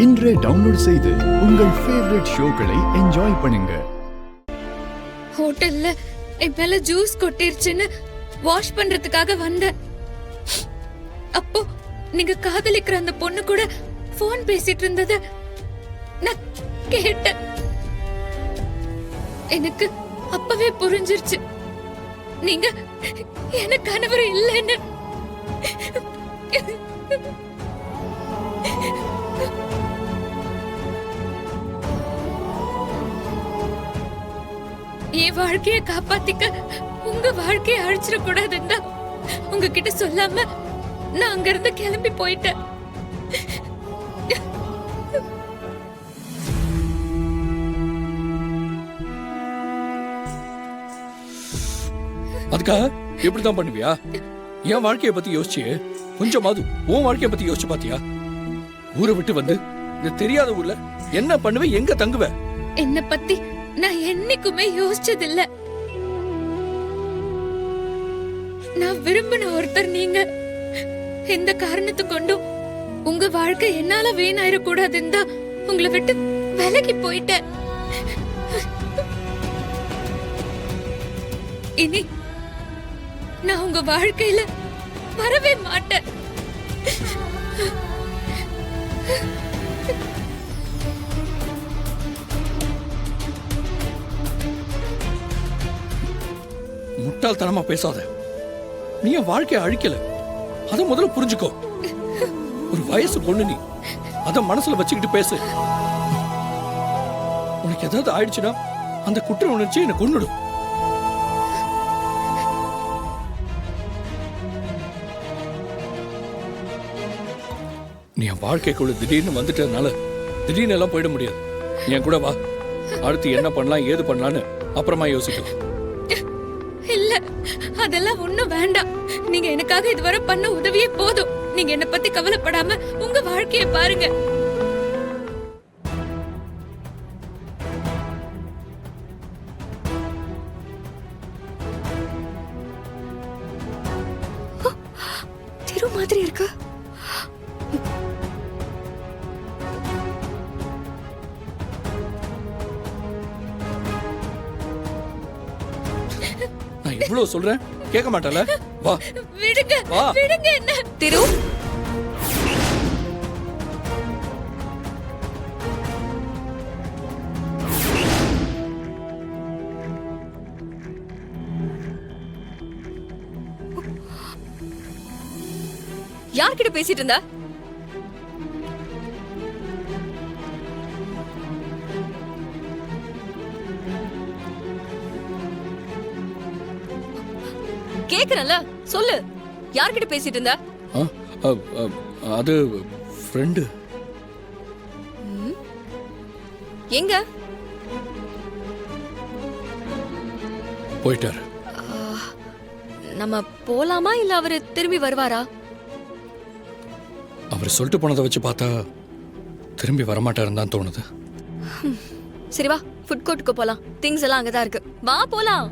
இன்றே டவுன்லோட் செய்து உங்கள் ஃபேவரட் ஷோக்களை என்ஜாய் பண்ணுங்க. ஹோட்டல்ல என் மேல ஜூஸ் கொட்டிருச்சுன்னு வாஷ் பண்றதுக்காக வந்தேன். அப்போ நீங்க காதலிக்கிற அந்த பொண்ணு கூட போன் பேசிட்டு இருந்தத நான் கேட்டேன். எனக்கு அப்பவே புரிஞ்சிருச்சு நீங்க எனக்கு கணவர் இல்லைன்னு. என் வாழ்க்கைய காப்பாத்திக்க உங்க வாழ்க்கைய அழிச்சிட கூடாதுன்னா உங்ககிட்ட சொல்லாம நான் அங்க இருந்து கிளம்பி போயிட்டேன். அதுக்காக இப்படிதான் பண்ணுவியா? என் வாழ்க்கைய பத்தி யோசிச்சு கொஞ்சமாவது உன் வாழ்க்கைய பத்தி யோசிச்சு பாத்தியா? ஊரை விட்டு வந்து இந்த தெரியாத ஊர்ல என்ன பண்ணுவ, எங்க தங்குவ? என்ன பத்தி நான் என்னைக்குமே யோசிச்சதில்ல. நான் விரும்பின ஒருத்தர் நீங்க. எந்த காரணத்தை கொண்டும் உங்க வாழ்க்கை என்னால வீணாயிர கூடாதுன்னு தான் உங்களை விட்டு விலகி போயிட்டேன். இனி நான் உங்க வாழ்க்கையில வரவே மாட்டேன். முட்டாள்தனமா பேசாத. நீ என் வாழ்க்கைய அழிக்கல, அத முதல்ல புரிஞ்சுக்கோ. ஒரு வயசு பொண்ணு நீ, அத மனசுல வச்சுக்கிட்டு பேசு. உனக்கு ஏதாவது ஆயிடுச்சுன்னா அந்த குற்ற உணர்ச்சி எனக்கு கொன்னுடும். நீ என் வாழ்க்கைக்குள்ள திடீர்னு வந்துட்டதுனால திடீர்னு எல்லாம் போயிட முடியாது. என் கூட வா, அடுத்து என்ன பண்ணலாம் ஏது பண்ணலான்னு அப்புறமா யோசிக்கலாம். இல்ல, அதெல்லாம் ஒண்ணும் வேண்டாம். நீங்க எனக்காக இதுவரை பண்ண உதவியே போதும். நீங்க என்ன பத்தி கவலைப்படாம உங்க வாழ்க்கைய பாருங்க. திரு மாதிரி இருக்கு. நான் இவ்வளவு சொல்றேன், கேட்க மாட்டல? வா, விடுங்க, விடுங்க என்ன. திரு, யார்கிட்ட பேசிட்டு இருந்தா? கேக்குறல, சொல்லு. யார்கிட்ட பேசிட்டு இருந்தா? அது ஃப்ரெண்டு. எங்க போயிட்டாரு. நம்ம போலாமா இல்ல அவரு திரும்பி வருவாரா? அவர் சொல்லிட்டு போனதை வச்சு பார்த்தா திரும்பி வரமாட்டாருன்னு தான் தோணுது. சரி வா, ஃபுட் கோர்ட்டுக்கு போலாம். திங்ஸ் எல்லாம் அங்கதான் இருக்கு. வா போலாம்.